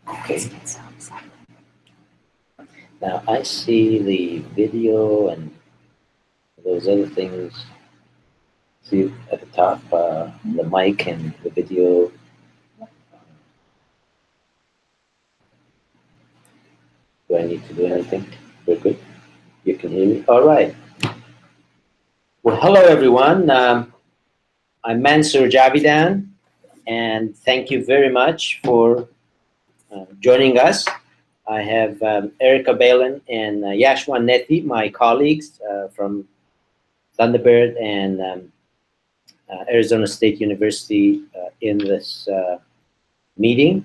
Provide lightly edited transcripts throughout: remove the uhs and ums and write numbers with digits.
Okay. Now I see the video and those other things. See at the top, the mic and the video. Do I need to do anything? We're good. You can hear me? All right. Well, hello, everyone. I'm Mansur Javidan, and thank you very much for joining us. I have Erica Balin and Yashwan Neti, my colleagues from Thunderbird and Arizona State University in this meeting.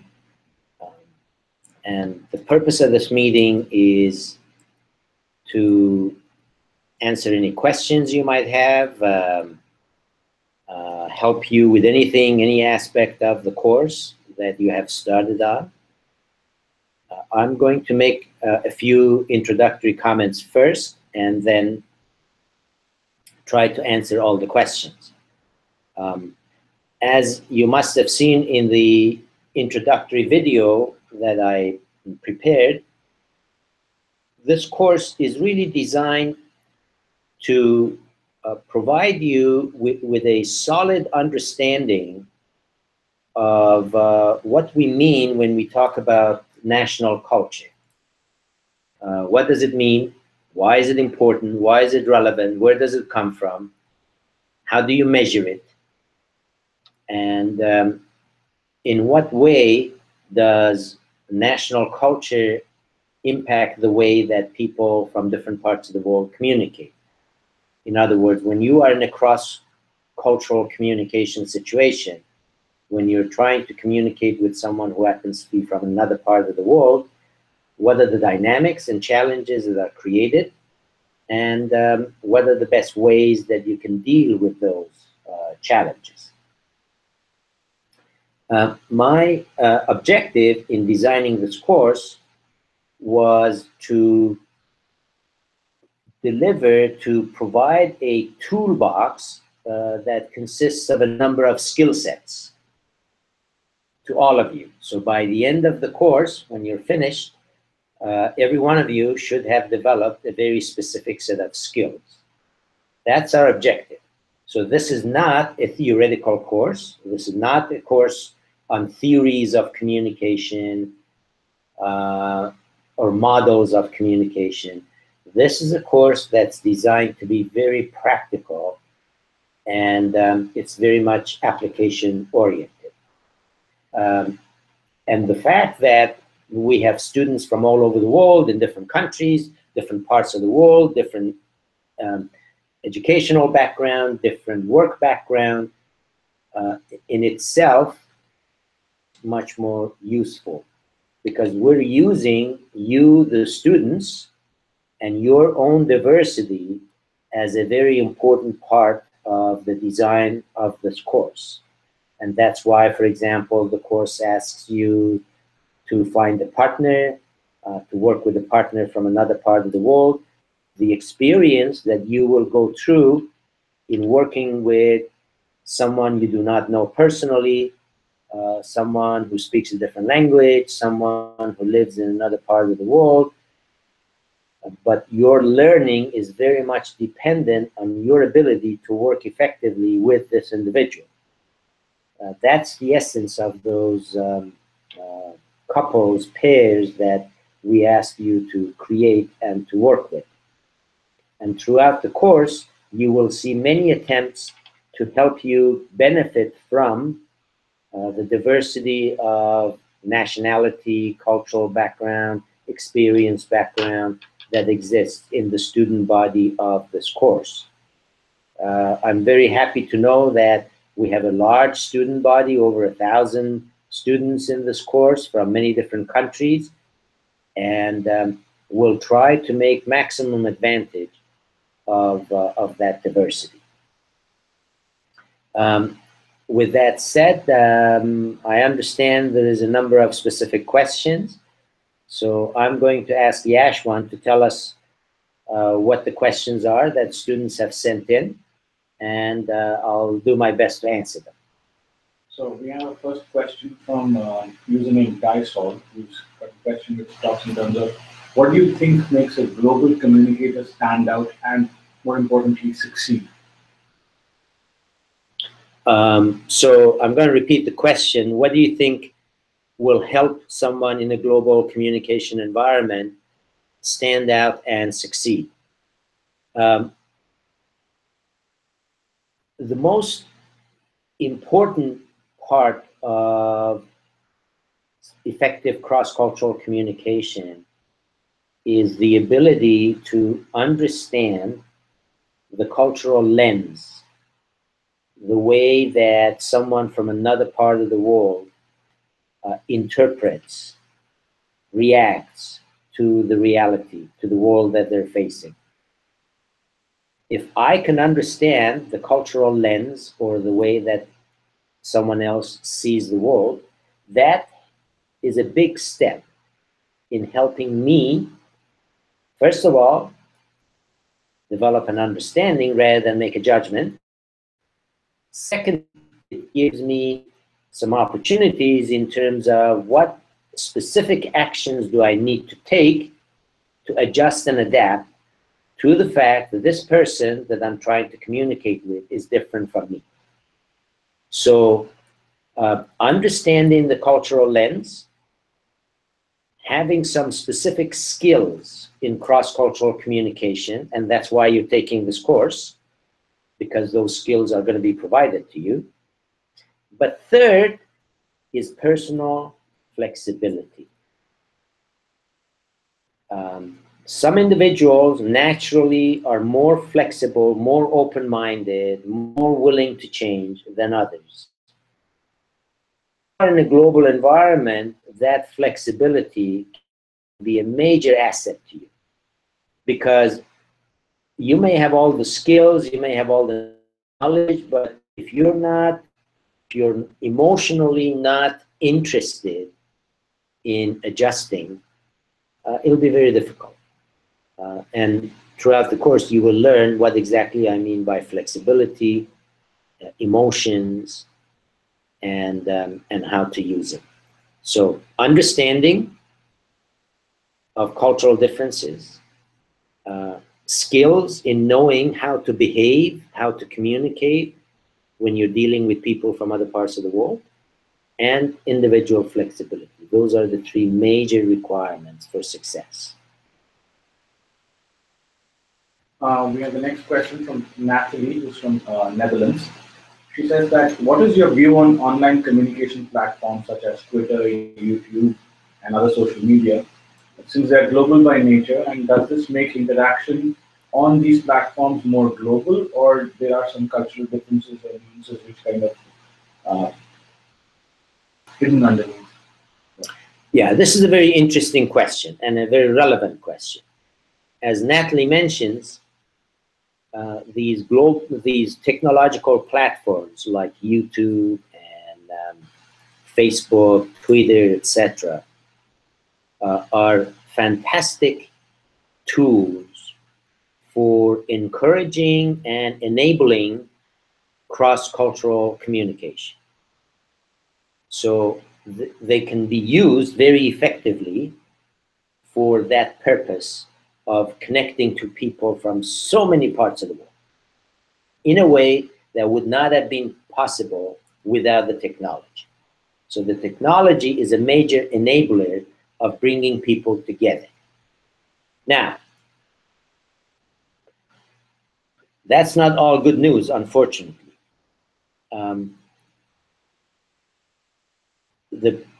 And the purpose of this meeting is to answer any questions you might have, help you with anything, any aspect of the course that you have started on. I'm going to make a few introductory comments first and then try to answer all the questions. As you must have seen in the introductory video that I prepared, this course is really designed to provide you with a solid understanding of what we mean when we talk about national culture. What does it mean? Why is it important? Why is it relevant? Where does it come from? How do you measure it? And in what way does national culture impact the way that people from different parts of the world communicate? In other words, when you are in a cross-cultural communication situation, when you're trying to communicate with someone who happens to be from another part of the world, what are the dynamics and challenges that are created, and what are the best ways that you can deal with those challenges? My objective in designing this course was to provide a toolbox that consists of a number of skill sets to all of you. So by the end of the course, when you're finished, every one of you should have developed a very specific set of skills. That's our objective. So this is not a theoretical course. This is not a course on theories of communication or models of communication. This is a course that's designed to be very practical, and it's very much application oriented. And the fact that we have students from all over the world in different countries, different parts of the world, different educational background, different work background, in itself, much more useful, because we're using you, the students, and your own diversity as a very important part of the design of this course. And that's why, for example, the course asks you to find a partner, to work with a partner from another part of the world. The experience that you will go through in working with someone you do not know personally, someone who speaks a different language, someone who lives in another part of the world, but your learning is very much dependent on your ability to work effectively with this individual. That's the essence of those couples, pairs that we ask you to create and to work with. And throughout the course, you will see many attempts to help you benefit from the diversity of nationality, cultural background, experience background that exists in the student body of this course. I'm very happy to know that we have a large student body, over 1,000 students in this course from many different countries, and we'll try to make maximum advantage of that diversity. With that said, I understand there is a number of specific questions, so I'm going to ask Yashwan to tell us what the questions are that students have sent in, and I'll do my best to answer them. So we have a first question from username Dysol, who's got a question which talks in terms of what do you think makes a global communicator stand out and, more importantly, succeed? So I'm going to repeat the question. What do you think will help someone in a global communication environment stand out and succeed? The most important part of effective cross-cultural communication is the ability to understand the cultural lens, the way that someone from another part of the world interprets, reacts to the reality, to the world that they're facing. If I can understand the cultural lens or the way that someone else sees the world, that is a big step in helping me, first of all, develop an understanding rather than make a judgment. Second, it gives me some opportunities in terms of what specific actions do I need to take to adjust and adapt to the fact that this person that I'm trying to communicate with is different from me. So understanding the cultural lens, having some specific skills in cross-cultural communication, and that's why you're taking this course, because those skills are going to be provided to you. But third is personal flexibility. Some individuals naturally are more flexible, more open-minded, more willing to change than others. In a global environment, that flexibility can be a major asset to you, because you may have all the skills, you may have all the knowledge, but if you're emotionally not interested in adjusting, it'll be very difficult. And throughout the course, you will learn what exactly I mean by flexibility, emotions, and how to use it. So understanding of cultural differences, skills in knowing how to behave, how to communicate when you're dealing with people from other parts of the world, and individual flexibility. Those are the three major requirements for success. We have the next question from Natalie, who's from Netherlands. She says that, what is your view on online communication platforms such as Twitter, YouTube, and other social media, since they're global by nature, and does this make interaction on these platforms more global, or there are some cultural differences or nuances which kind of hidden underneath? Yeah, this is a very interesting question and a very relevant question. As Natalie mentions, these technological platforms like YouTube and Facebook, Twitter, etc., are fantastic tools for encouraging and enabling cross-cultural communication. So they can be used very effectively for that purpose of connecting to people from so many parts of the world in a way that would not have been possible without the technology. So the technology is a major enabler of bringing people together. Now, that's not all good news, unfortunately.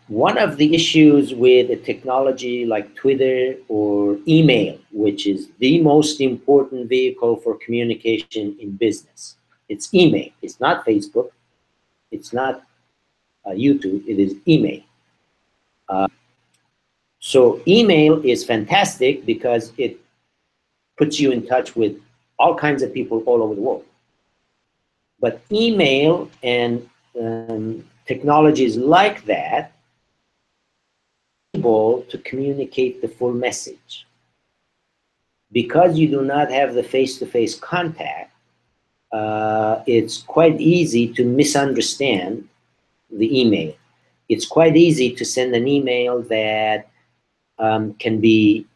One of the issues with a technology like Twitter or email, which is the most important vehicle for communication in business, it's email. It's not Facebook. It's not YouTube. It is email. So email is fantastic because it puts you in touch with all kinds of people all over the world. But email and technologies like that able to communicate the full message. Because you do not have the face-to-face contact, it's quite easy to misunderstand the email. It's quite easy to send an email that can be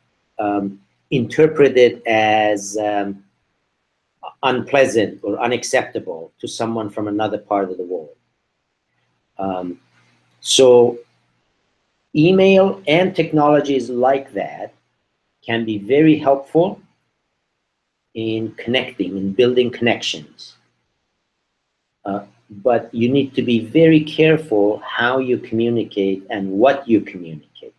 interpreted as unpleasant or unacceptable to someone from another part of the world. So email and technologies like that can be very helpful in connecting and building connections. But you need to be very careful how you communicate and what you communicate.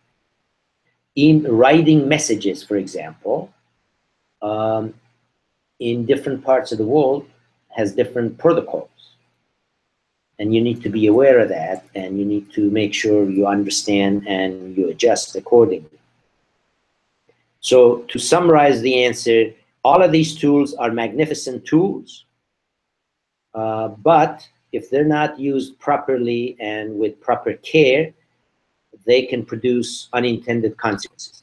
In writing messages, for example, in different parts of the world has different protocols. And you need to be aware of that, and you need to make sure you understand and you adjust accordingly. So to summarize the answer, all of these tools are magnificent tools, but if they're not used properly and with proper care, they can produce unintended consequences.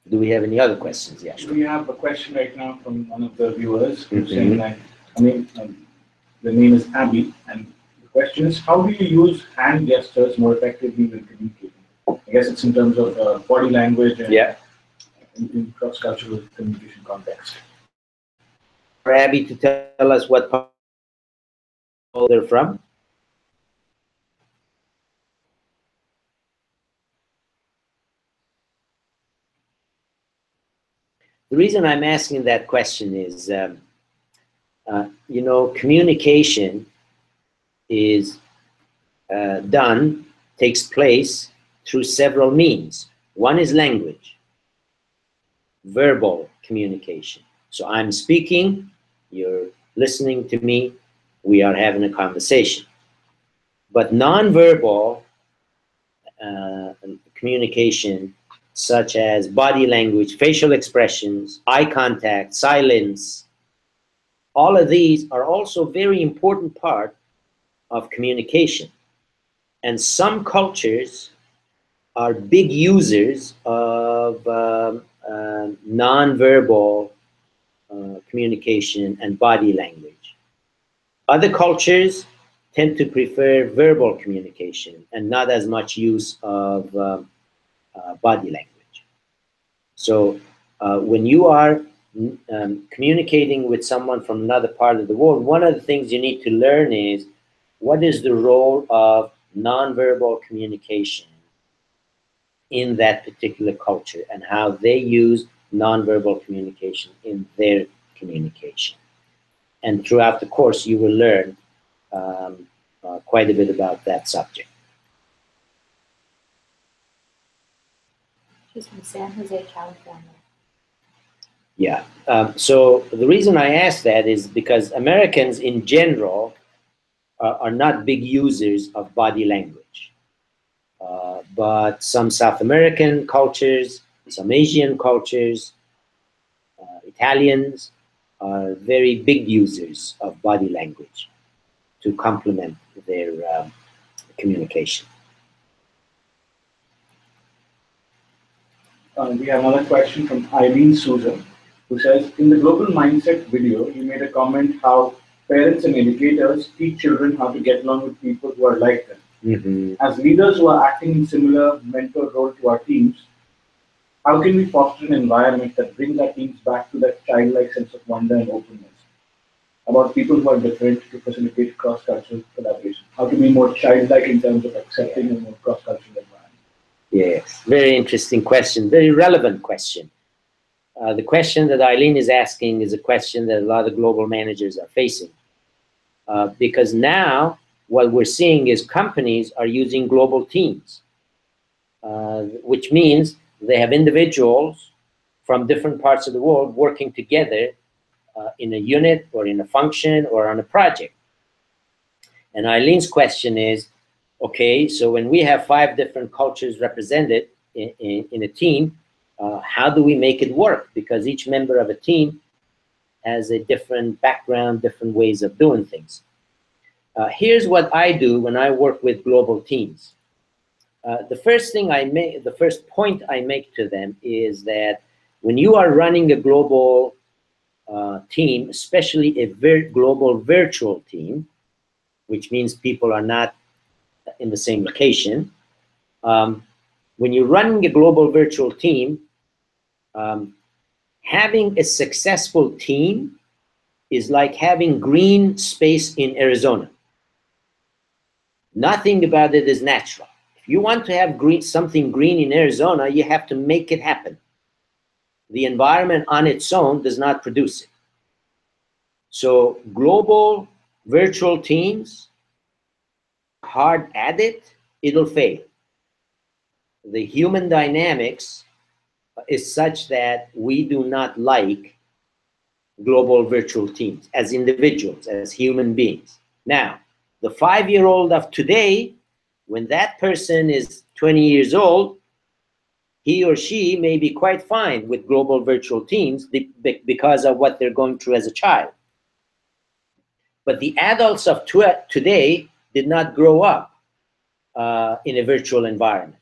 Do we have any other questions? Yes. We have a question right now from one of the viewers who's saying that, the name is Abby, and the question is, how do you use hand gestures more effectively when communicating? I guess it's in terms of body language and in cross-cultural communication context. For Abby to tell us what part they're from. The reason I'm asking that question is, you know, communication is takes place through several means. One is language, verbal communication. So I'm speaking, you're listening to me, we are having a conversation. But nonverbal communication, such as body language, facial expressions, eye contact, silence, all of these are also very important part of communication. And some cultures are big users of nonverbal communication and body language. Other cultures tend to prefer verbal communication and not as much use of body language. So when you are communicating with someone from another part of the world, one of the things you need to learn is what is the role of nonverbal communication in that particular culture and how they use nonverbal communication in their communication. And throughout the course, you will learn quite a bit about that subject. She's from San Jose, California. Yeah. So the reason I ask that is because Americans in general are not big users of body language. But some South American cultures, some Asian cultures, Italians are very big users of body language to complement their communication. We have another question from Eileen Souza, who says, in the global mindset video, you made a comment how parents and educators teach children how to get along with people who are like them. As leaders who are acting in similar mentor role to our teams, how can we foster an environment that brings our teams back to that childlike sense of wonder and openness about people who are different to facilitate cross-cultural collaboration? How to be more childlike in terms of accepting a more cross-cultural environment? Yes, very interesting question, very relevant question. The question that Eileen is asking is a question that a lot of global managers are facing. Because now what we're seeing is companies are using global teams, which means they have individuals from different parts of the world working together in a unit or in a function or on a project. And Eileen's question is, okay, so when we have 5 different cultures represented in a team, how do we make it work? Because each member of a team has a different background, different ways of doing things. Here's what I do when I work with global teams. The first point I make to them is that when you are running a global team, especially a global virtual team, which means people are not in the same location. When you're running a global virtual team, having a successful team is like having green space in Arizona. Nothing about it is natural. If you want to have something green in Arizona, you have to make it happen. The environment on its own does not produce it. So global virtual teams, hard at it, it'll fail. The human dynamics is such that we do not like global virtual teams as individuals, as human beings. Now, the 5-year-old of today, when that person is 20 years old, he or she may be quite fine with global virtual teams because of what they're going through as a child. But the adults of today did not grow up in a virtual environment.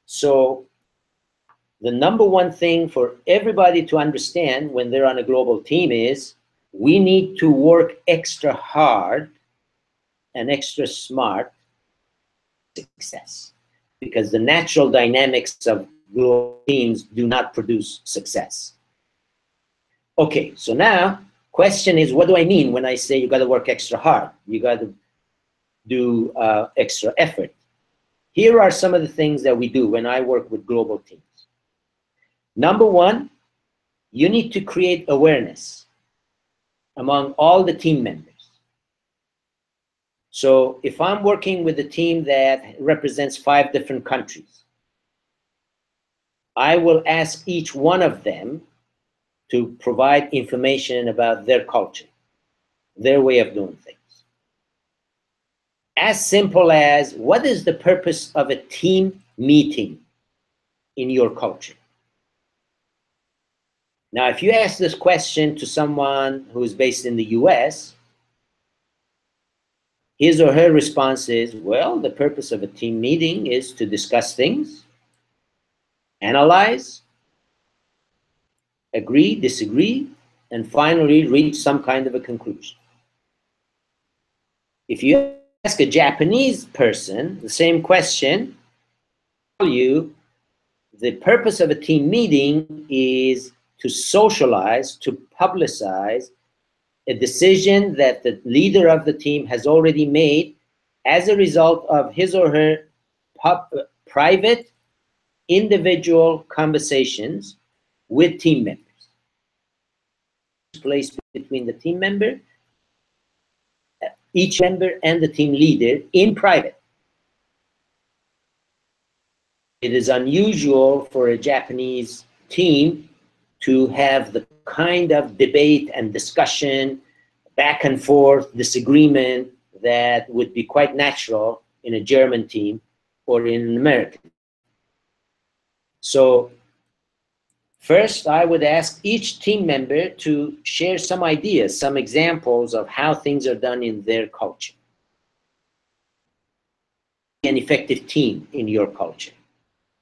So the number one thing for everybody to understand when they're on a global team is we need to work extra hard and extra smart for success, because the natural dynamics of global teams do not produce success. Okay, so now question is, what do I mean when I say you got to work extra hard? You got to do extra effort. Here are some of the things that we do when I work with global teams. Number one, you need to create awareness among all the team members. So if I'm working with a team that represents 5 different countries, I will ask each one of them to provide information about their culture, their way of doing things. As simple as, what is the purpose of a team meeting in your culture? Now, if you ask this question to someone who is based in the US, his or her response is, well, the purpose of a team meeting is to discuss things, analyze, agree, disagree, and finally reach some kind of a conclusion. If you ask a Japanese person the same question, tell you the purpose of a team meeting is to socialize, to publicize a decision that the leader of the team has already made as a result of his or her private, individual conversations with team members. Place between the team member, each member and the team leader in private. It is unusual for a Japanese team to have the kind of debate and discussion, back and forth, disagreement that would be quite natural in a German team or in an American. So first, I would ask each team member to share some ideas, some examples of how things are done in their culture. An effective team in your culture.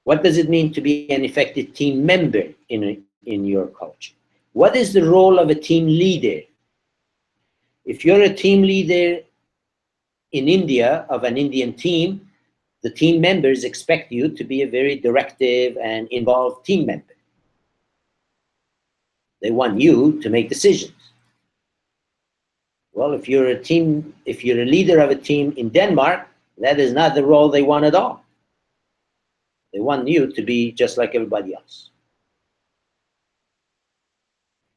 What does it mean to be an effective team member in your culture? What is the role of a team leader? If you're a team leader in India of an Indian team, the team members expect you to be a very directive and involved team member. They want you to make decisions. Well, if you're a leader of a team in Denmark, that is not the role they want at all. They want you to be just like everybody else.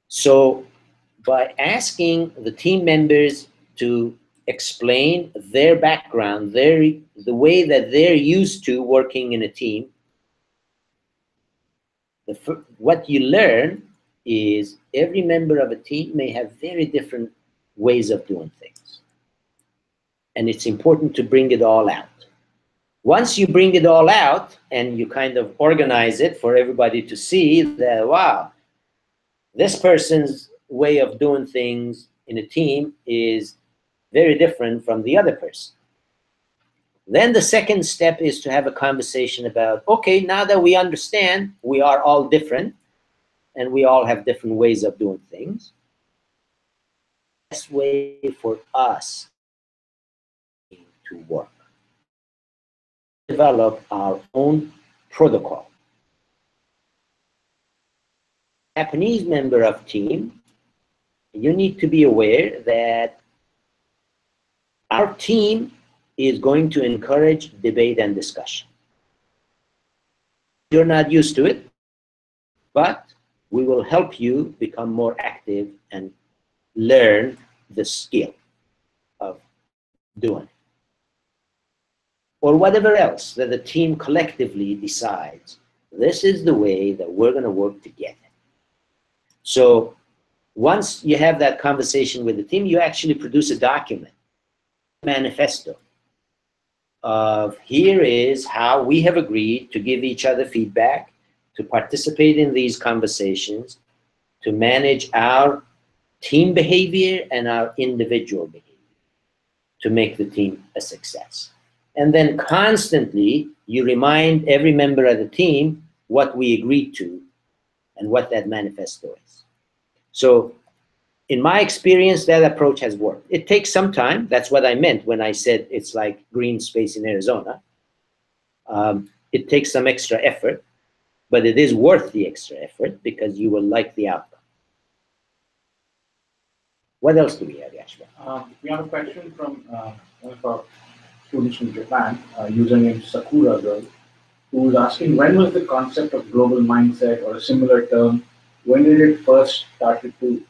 So by asking the team members to explain their background, the way that they're used to working in a team, what you learn is every member of a team may have very different ways of doing things. And it's important to bring it all out. Once you bring it all out and you kind of organize it for everybody to see that, wow, this person's way of doing things in a team is very different from the other person. Then the second step is to have a conversation about, okay, now that we understand we are all different, and we all have different ways of doing things. The best way for us to work. Develop our own protocol. Japanese member of team, you need to be aware that our team is going to encourage debate and discussion. You're not used to it, but we will help you become more active and learn the skill of doing it. Or whatever else that the team collectively decides, this is the way that we're going to work together. So once you have that conversation with the team, you actually produce a document, manifesto of here is how we have agreed to give each other feedback, to participate in these conversations, to manage our team behavior and our individual behavior, to make the team a success. And then constantly you remind every member of the team what we agreed to and what that manifesto is. So in my experience, that approach has worked. It takes some time. That's what I meant when I said it's like green space in Arizona. It takes some extra effort, but it is worth the extra effort because you will like the outcome. What else do we have, Yashva? We have a question from one of our students from Japan, username Sakura Girl, who is asking, when was the concept of global mindset or a similar term, when did it first started to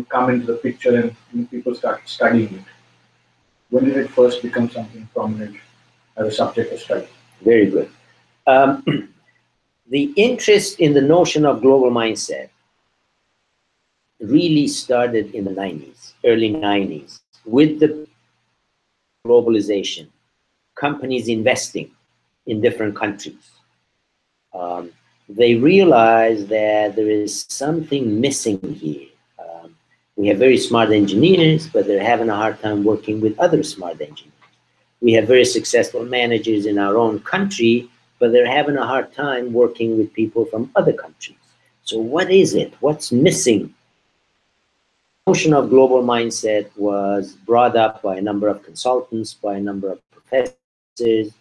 come into the picture and people started studying it? When did it first become something prominent as a subject of study? Very good. The interest in the notion of global mindset really started in the 90s, early 90s, with the globalization, companies investing in different countries. They realized that there is something missing here. We have very smart engineers, but they're having a hard time working with other smart engineers. We have very successful managers in our own country, but they're having a hard time working with people from other countries. So what is it? What's missing? The notion of global mindset was brought up by a number of consultants, by a number of professors.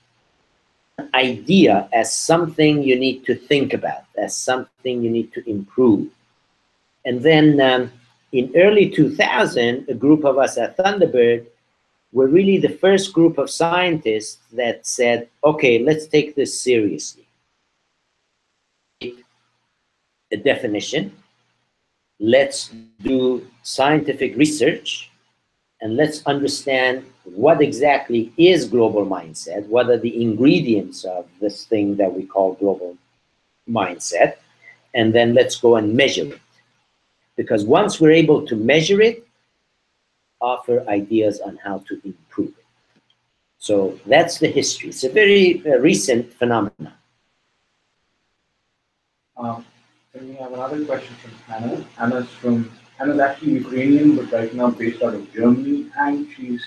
An idea as something you need to think about, as something you need to improve. And then in early 2000, a group of us at Thunderbird were really the first group of scientists that said, okay, let's take this seriously. A definition, let's do scientific research, and let's understand what exactly is global mindset, what are the ingredients of this thing that we call global mindset, and then let's go and measure it. Because once we're able to measure it, offer ideas on how to improve it. So that's the history. It's a very recent phenomenon. Then we have another question from Anna. Anna's actually Ukrainian, but right now based out of Germany, and she's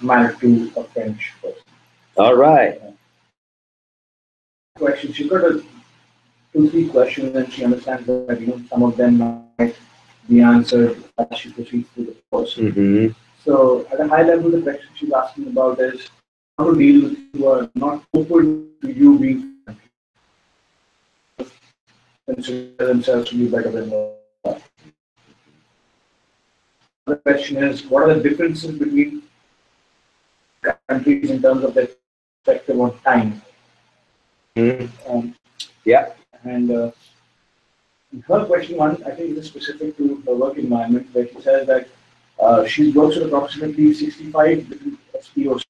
married to a French person. All right. Question. She's got a 2-3 questions, and she understands that some of them might be answered as she proceeds through the course. Mm-hmm. So at a high level, the question she's asking about is how to deal with people who are not open to you being consider themselves to be better than others. The question is, what are the differences between countries in terms of their perspective on time? Mm-hmm. Yeah. And her question one, I think, is specific to her work environment, where she says that she works with approximately 65 different SPOs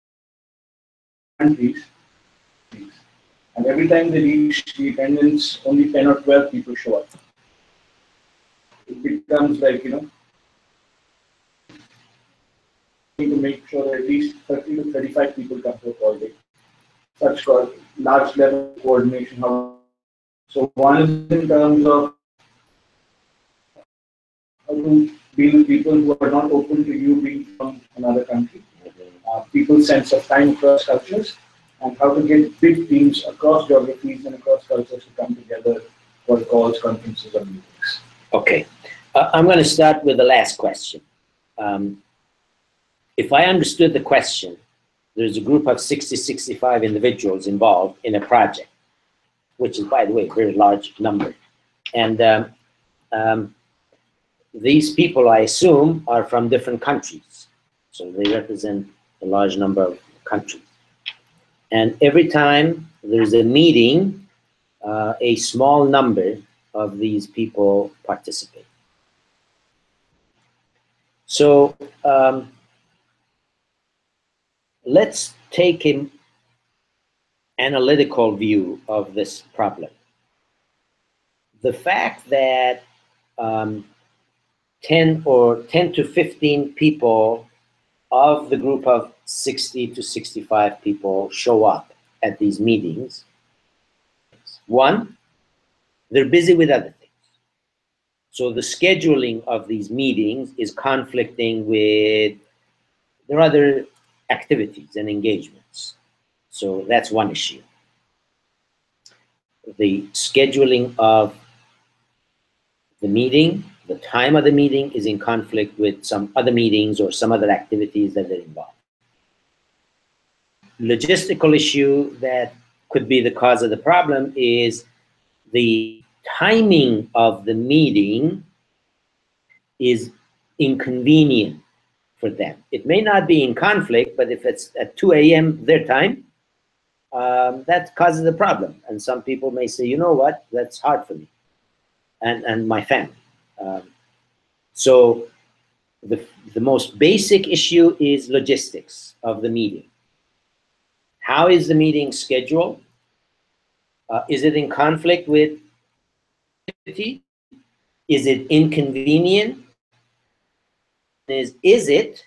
countries, and every time they reach the attendance, only 10 or 12 people show up. It becomes like, to make sure that at least 30 to 35 people come to a call day. Such large level coordination. So one is in terms of how to deal with people who are not open to you being from another country, people's sense of time across cultures, and how to get big teams across geographies and across cultures to come together for calls, conferences, or meetings. I'm going to start with the last question. If I understood the question, there's a group of 60, 65 individuals involved in a project, which is, by the way, a very large number. And these people, I assume, are from different countries. So they represent a large number of countries. And every time there's a meeting, a small number of these people participate. So let's take an analytical view of this problem. The fact that 10 to 15 people of the group of 60 to 65 people show up at these meetings. One, they're busy with other things. So the scheduling of these meetings is conflicting with their other activities and engagements. So that's one issue. The scheduling of the meeting, the time of the meeting is in conflict with some other meetings or some other activities that are involved. Logistical issue that could be the cause of the problem is the timing of the meeting is inconvenient for them. It may not be in conflict, but if it's at 2 a.m. their time, that causes a problem. And some people may say, you know what, that's hard for me and my family. So the most basic issue is logistics of the meeting. How is the meeting scheduled? Is it in conflict with activity? Is it inconvenient? Is it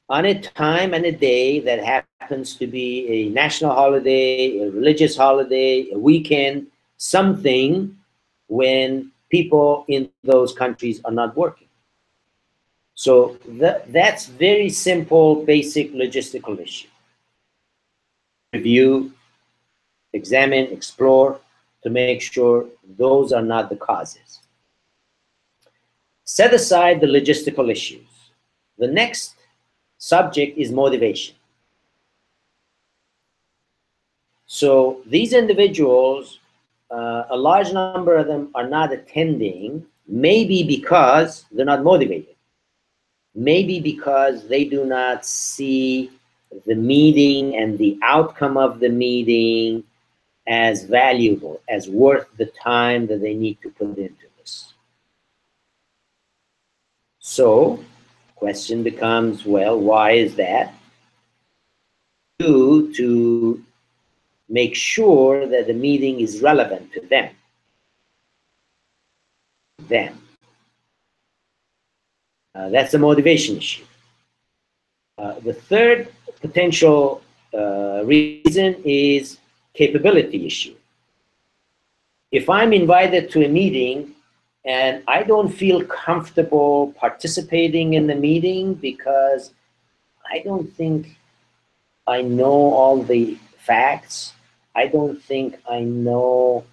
on a time and a day that happens to be a national holiday, a religious holiday, a weekend, something when people in those countries are not working? So that's very simple, basic logistical issue. Review, examine, explore to make sure those are not the causes. Set aside the logistical issues. The next subject is motivation. So these individuals, a large number of them are not attending, maybe because they're not motivated. Maybe because they do not see the meeting and the outcome of the meeting as valuable, as worth the time that they need to put into this. So, question becomes, well, why is that? To make sure that the meeting is relevant to them. That's a motivation issue. The third potential reason is capability issue. If I'm invited to a meeting and I don't feel comfortable participating in the meeting because I don't think I know all the facts, I don't think I know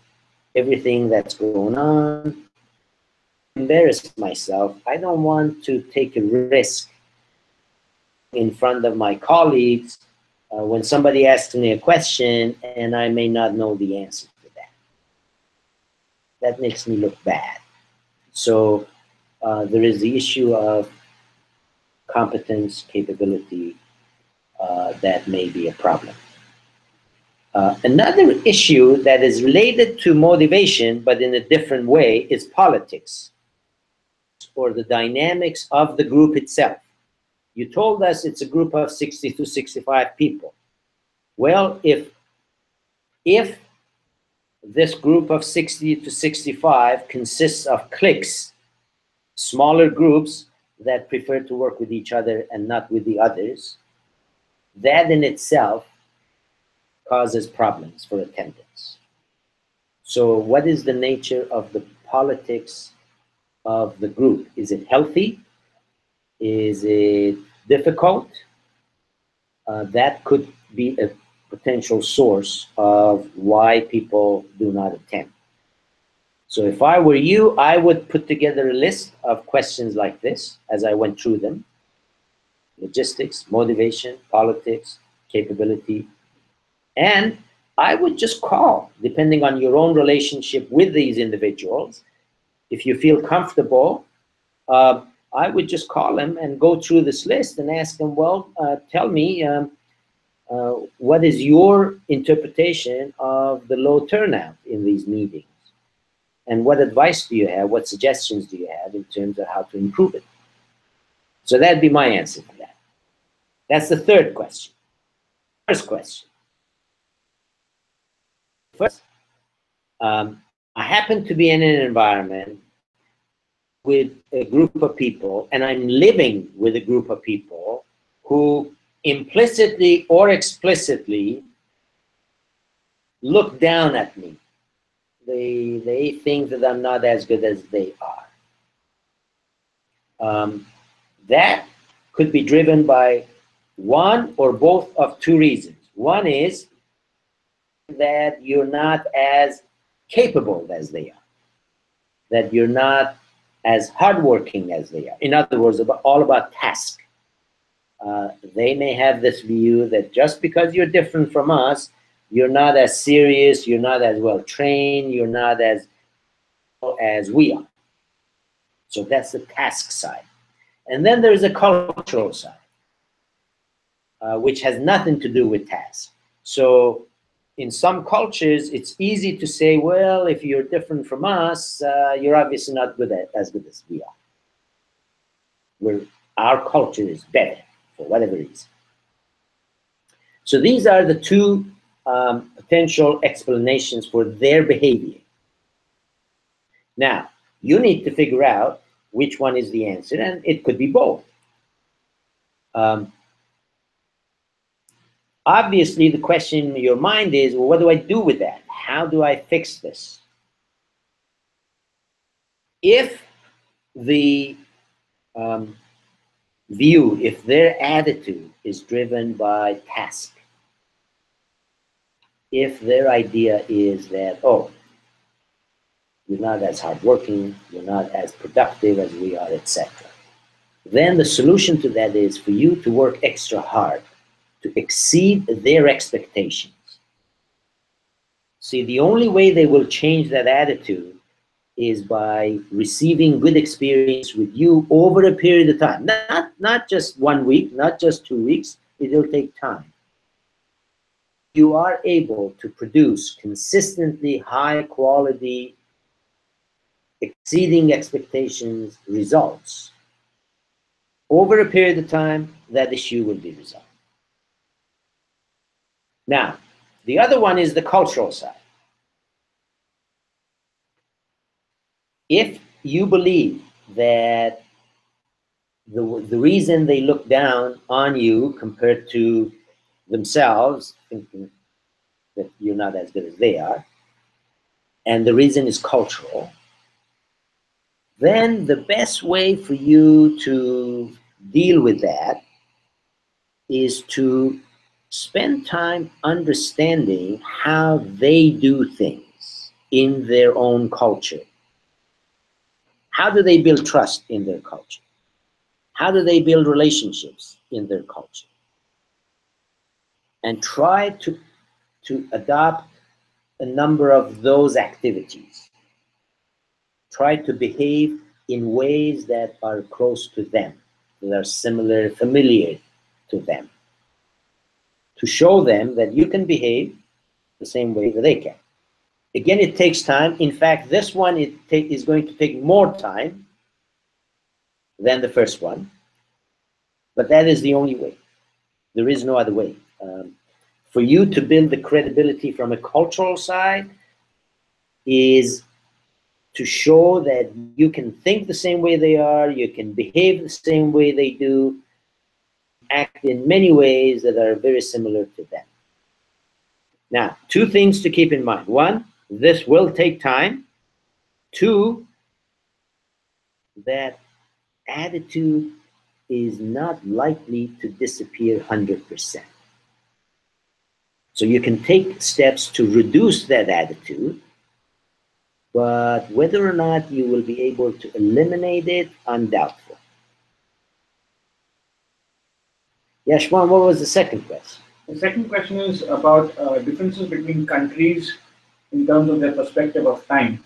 everything that's going on, embarrass myself, I don't want to take a risk in front of my colleagues when somebody asks me a question and I may not know the answer to that. That makes me look bad. So there is the issue of competence, capability, that may be a problem. Another issue that is related to motivation, but in a different way, is politics, or the dynamics of the group itself. You told us it's a group of 60 to 65 people. Well, if this group of 60 to 65 consists of cliques, smaller groups that prefer to work with each other and not with the others, that in itself causes problems for attendance. So what is the nature of the politics of the group? Is it healthy? Is it difficult? That could be a potential source of why people do not attend. So if I were you, I would put together a list of questions like this as I went through them. Logistics, motivation, politics, capability. And I would just call, depending on your own relationship with these individuals. If you feel comfortable, I would just call them and go through this list and ask them, well, tell me, what is your interpretation of the low turnout in these meetings? And what advice do you have? What suggestions do you have in terms of how to improve it? So that'd be my answer to that. That's the third question. First question. First, I happen to be in an environment with a group of people, and I'm living with a group of people who implicitly or explicitly look down at me. They think that I'm not as good as they are. That could be driven by one or both of two reasons. One is that you're not as capable as they are, that you're not as hardworking as they are. In other words, all about task. They may have this view that just because you're different from us, you're not as serious, you're not as well trained, you're not as we are. So that's the task side. And then there's a cultural side, which has nothing to do with task. So in some cultures, it's easy to say, well, if you're different from us, you're obviously not as good as we are. Our culture is better for whatever reason. So these are the two potential explanations for their behavior. Now, you need to figure out which one is the answer, and it could be both. Obviously, the question in your mind is, well, what do I do with that? How do I fix this? If the view, if their attitude is driven by task, if their idea is that, oh, you're not as hardworking, you're not as productive as we are, etc., then the solution to that is for you to work extra hard to exceed their expectations. See, the only way they will change that attitude is by receiving good experience with you over a period of time. Not just 1 week, not just 2 weeks, it'll take time. You are able to produce consistently high quality, exceeding expectations results over a period of time, that issue will be resolved. Now, the other one is the cultural side. If you believe that the reason they look down on you compared to themselves, thinking that you're not as good as they are, and the reason is cultural, then the best way for you to deal with that is to spend time understanding how they do things in their own culture. How do they build trust in their culture? How do they build relationships in their culture? And try to adopt a number of those activities. Try to behave in ways that are close to them, that are similar, familiar to them, to show them that you can behave the same way that they can. Again, it takes time. In fact, this one is going to take more time than the first one, but that is the only way. There is no other way. For you to build the credibility from a cultural side is to show that you can think the same way they are, you can behave the same way they do, act in many ways that are very similar to them. Now, two things to keep in mind. One, this will take time. Two, that attitude is not likely to disappear 100%. So you can take steps to reduce that attitude, but whether or not you will be able to eliminate it, I'm doubtful. Yashwan, what was the second question? The second question is about differences between countries in terms of their perspective of time.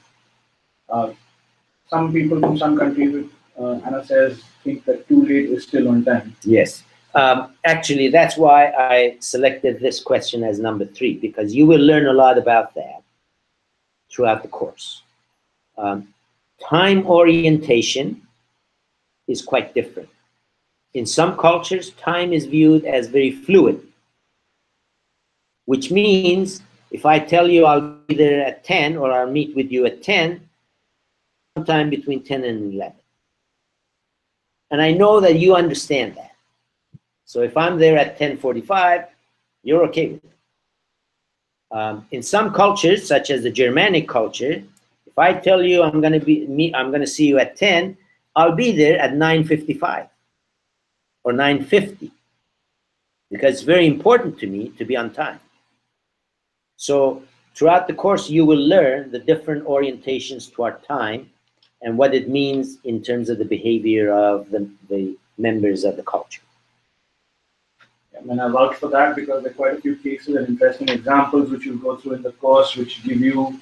Some people from some countries, Anna says, think that too late is still on time. Yes. Actually, that's why I selected this question as number 3, because you will learn a lot about that throughout the course. Time orientation is quite different. In some cultures, time is viewed as very fluid, which means if I tell you I'll be there at 10 or I'll meet with you at 10, sometime between 10 and 11. And I know that you understand that. So if I'm there at 10:45, you're okay with it. In some cultures, such as the Germanic culture, if I tell you I'm going to see you at 10, I'll be there at 9:55 or 9:50, because it's very important to me to be on time. So throughout the course, you will learn the different orientations toward time and what it means in terms of the behavior of the members of the culture. And I vouch for that because there are quite a few cases and interesting examples which you'll go through in the course, which give you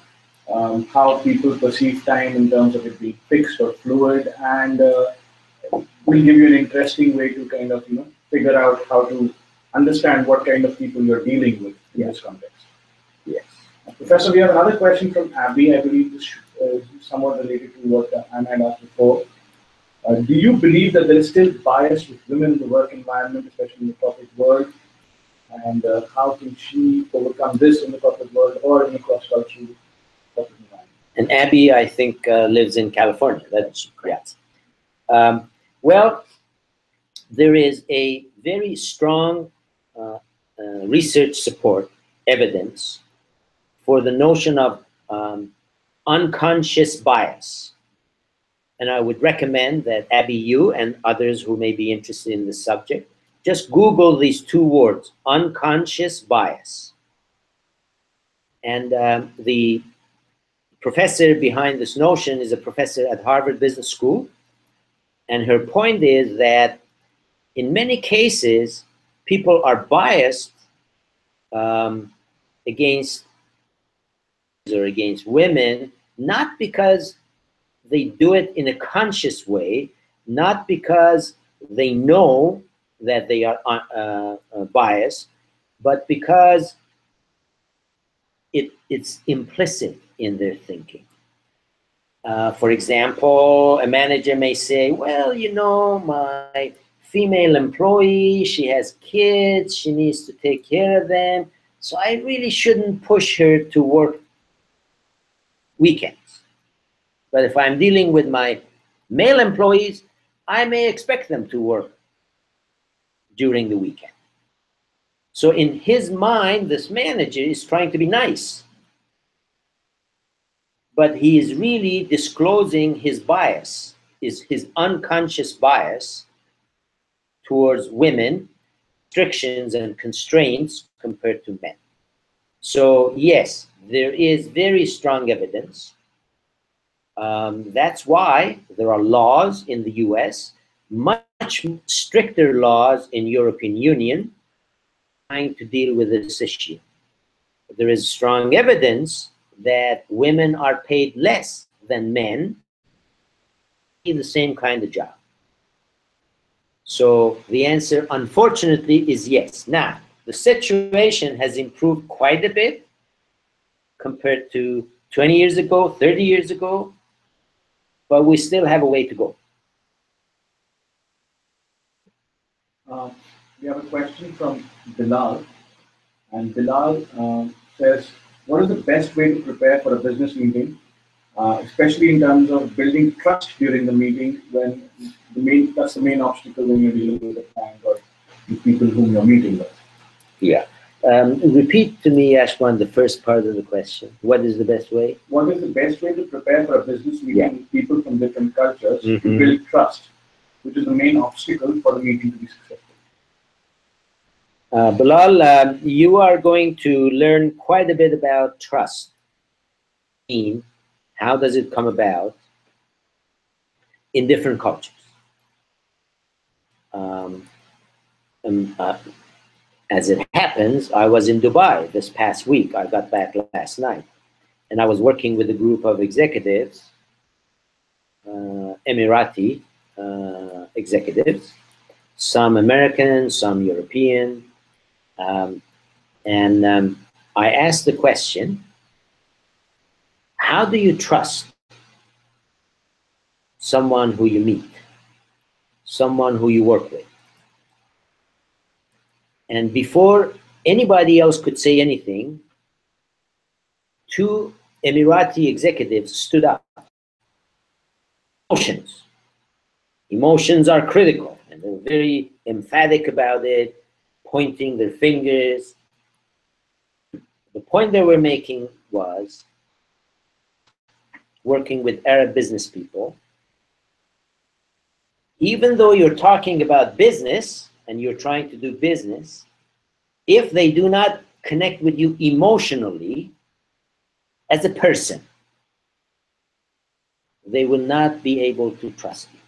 how people perceive time in terms of it being fixed or fluid, and will give you an interesting way to kind of figure out how to understand what kind of people you're dealing with in this context. Yes. Professor, we have another question from Abby. I believe this is somewhat related to what Anna had asked before. Do you believe that there is still bias with women in the work environment, especially in the corporate world? And how can she overcome this in the corporate world or in a cross-cultural corporate environment? And Abby, I think, lives in California. That's correct. Well, there is a very strong research support, evidence, for the notion of unconscious bias. And I would recommend that Abby, you and others who may be interested in the subject, just Google these 2 words, unconscious bias. And the professor behind this notion is a professor at Harvard Business School. And her point is that in many cases, people are biased against women, not because they do it in a conscious way, not because they know that they are biased, but because it's implicit in their thinking. For example, a manager may say, well, my female employee, she has kids, she needs to take care of them, so I really shouldn't push her to work weekends. But if I'm dealing with my male employees, I may expect them to work during the weekend. So in his mind, this manager is trying to be nice, but he is really disclosing his bias, his unconscious bias towards women, restrictions and constraints compared to men. So yes, there is very strong evidence. That's why there are laws in the US, much stricter laws in European Union, trying to deal with this issue. There is strong evidence that women are paid less than men in the same kind of job. So the answer, unfortunately, is yes. Now, the situation has improved quite a bit compared to 20 years ago, 30 years ago, but we still have a way to go. We have a question from Bilal, and Bilal says, what is the best way to prepare for a business meeting, especially in terms of building trust during the meeting, when that's the main obstacle when you're dealing with a client or the people whom you're meeting with? Yeah. Repeat to me, Ashwan, the first part of the question. What is the best way? What is the best way to prepare for a business meeting with people from different cultures to build trust, which is the main obstacle for the meeting to be successful? Bilal, you are going to learn quite a bit about trust, How does it come about in different cultures? As it happens, I was in Dubai this past week. I got back last night, and I was working with a group of executives, Emirati executives, some American, some European, and I asked the question, how do you trust someone who you meet, someone who you work with? And before anybody else could say anything, two Emirati executives stood up. Emotions. Emotions are critical, and they're very emphatic about it, pointing their fingers. The point they were making was, working with Arab business people, even though you're talking about business and you're trying to do business, if they do not connect with you emotionally as a person, they will not be able to trust you.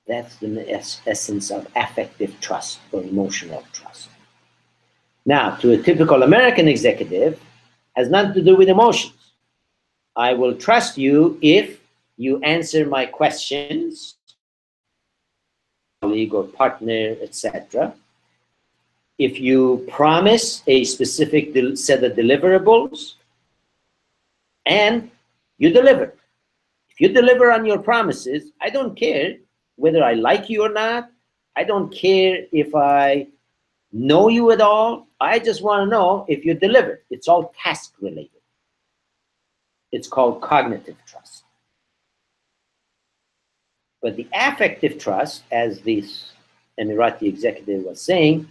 That's the essence of affective trust or emotional trust. Now, to a typical American executive, has nothing to do with emotions. I will trust you if you answer my questions, colleague or partner, etc. If you promise a specific set of deliverables and you deliver. If you deliver on your promises, I don't care whether I like you or not. I don't care if I know you at all. I just want to know if you deliver. It's all task related. It's called cognitive trust. But the affective trust, as this Emirati executive was saying,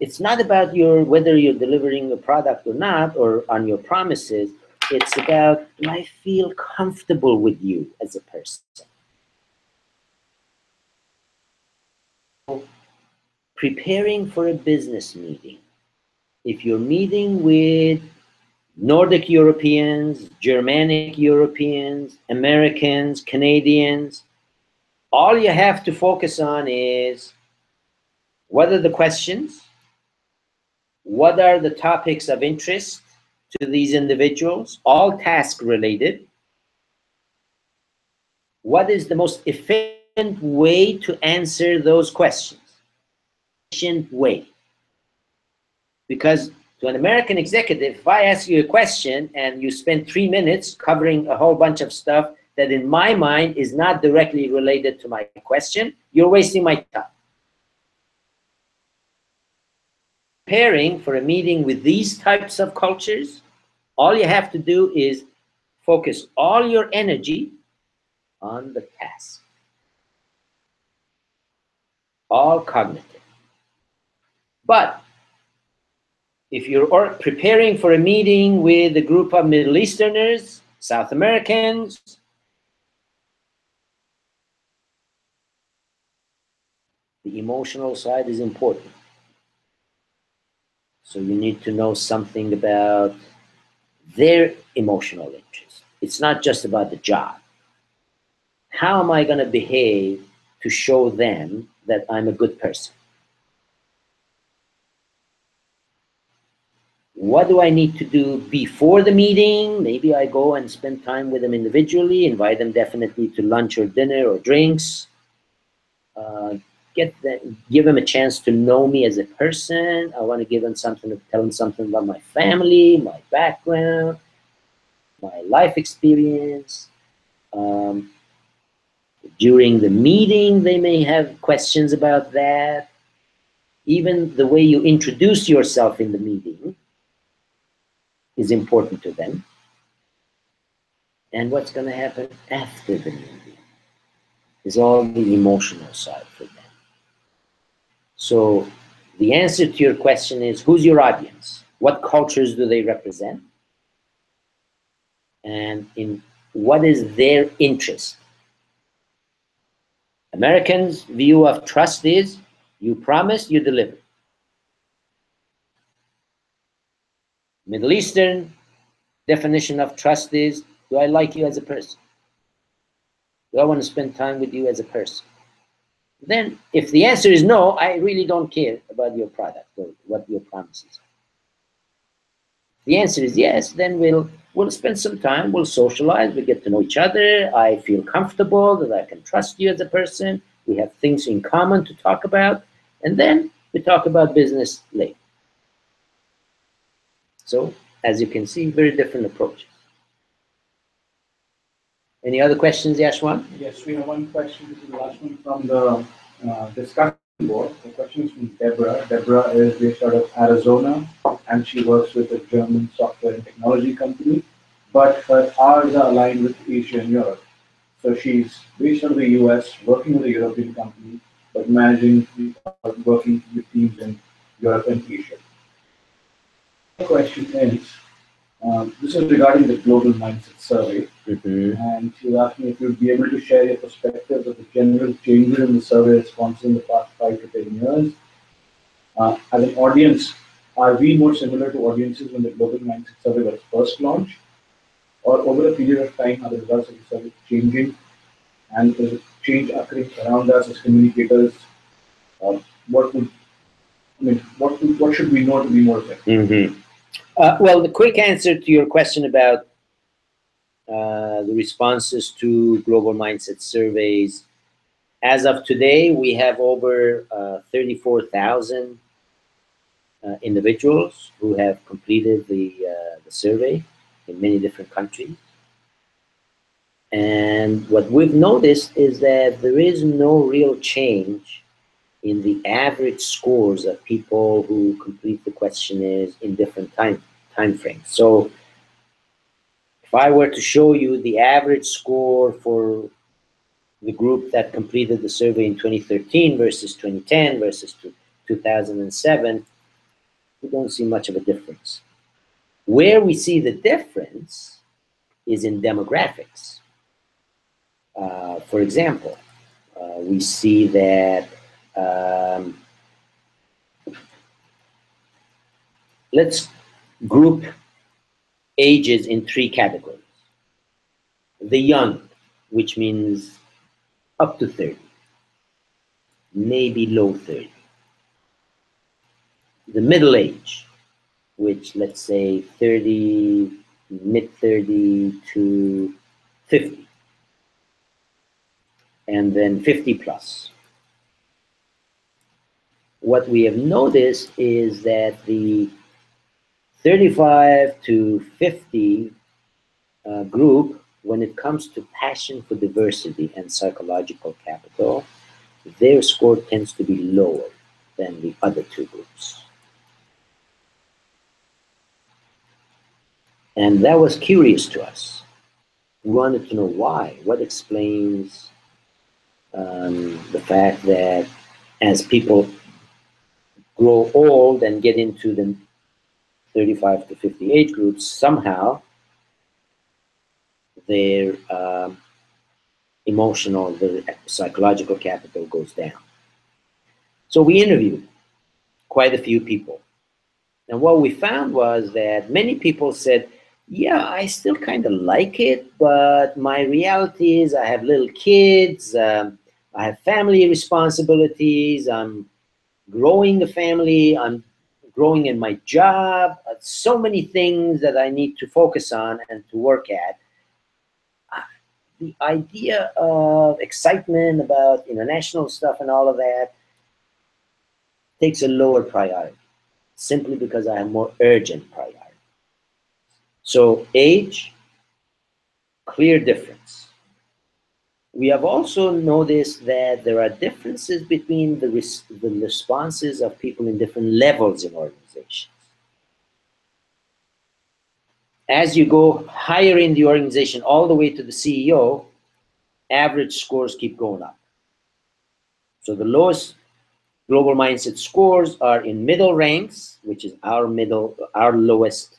it's not about whether you're delivering a product or not, or on your promises. It's about, do I feel comfortable with you as a person? Preparing for a business meeting, if you're meeting with Nordic Europeans, Germanic Europeans, Americans, Canadians, all you have to focus on is, what are the questions? What are the topics of interest to these individuals? All task related. What is the most efficient way to answer those questions? Efficient way. Because to an American executive, if I ask you a question and you spend 3 minutes covering a whole bunch of stuff that in my mind is not directly related to my question, you're wasting my time. Preparing for a meeting with these types of cultures, all you have to do is focus all your energy on the task. All cognitive. But if you're preparing for a meeting with a group of Middle Easterners, South Americans, the emotional side is important. So you need to know something about their emotional interest. It's not just about the job. How am I going to behave to show them that I'm a good person? What do I need to do before the meeting? Maybe I go and spend time with them individually, invite them definitely to lunch or dinner or drinks. Give them a chance to know me as a person. I want to give them something, tell them something about my family, my background, my life experience. During the meeting, they may have questions about that. Even the way you introduce yourself in the meeting is important to them. And what's going to happen after the meeting is all the emotional side for them. So the answer to your question is, who's your audience? What cultures do they represent? And in what is their interest? Americans' view of trust is, you promise, you deliver. Middle Eastern, definition of trust is, do I like you as a person? Do I want to spend time with you as a person? Then if the answer is no, I really don't care about your product or what your promises are. If the answer is yes, then we'll spend some time, we'll socialize, we get to know each other, I feel comfortable that I can trust you as a person, we have things in common to talk about, and then we talk about business later. So, as you can see, very different approaches. Any other questions, Yashwan? Yes, we have one question. This is the last one from the discussion board. The question is from Deborah. Deborah is based out of Arizona, and she works with a German software and technology company, but her hours are aligned with Asia and Europe. So she's based out of the US, working with a European company, but working with teams in Europe and Asia. The question is, this is regarding the Global Mindset Survey, and she was asking if you'd be able to share your perspectives of the general changes in the survey responses in the past 5 to 10 years. As an audience, are we more similar to audiences when the Global Mindset Survey was first launched? Or over a period of time, are the results of the survey changing? And is it change occurring around us as communicators? What should we know to be more effective? Well, the quick answer to your question about the responses to global mindset surveys, as of today, we have over 34,000 individuals who have completed the survey in many different countries. And what we've noticed is that there is no real change in the average scores of people who complete the questionnaires in different time frames. So if I were to show you the average score for the group that completed the survey in 2013 versus 2010 versus 2007, we don't see much of a difference. Where we see the difference is in demographics. For example, we see that let's group ages in 3 categories. The young, which means up to 30, maybe low 30. The middle age, which let's say 30, mid 30 to 50. And then 50 plus. What we have noticed is that the 35 to 50 group, when it comes to passion for diversity and psychological capital, their score tends to be lower than the other 2 groups. And that was curious to us. We wanted to know why. What explains the fact that as people grow old and get into the 35 to 50 age groups, somehow their emotional, their psychological capital goes down. So we interviewed quite a few people. And what we found was that many people said, yeah, I still kind of like it, but my reality is I have little kids, I have family responsibilities, I'm growing the family, I'm growing in my job, so many things that I need to focus on and to work at. The idea of excitement about international stuff and all of that takes a lower priority, simply because I have more urgent priority. So age, clear difference. We have also noticed that there are differences between the responses of people in different levels in organizations. As you go higher in the organization, all the way to the CEO, average scores keep going up. So the lowest global mindset scores are in middle ranks, which is our lowest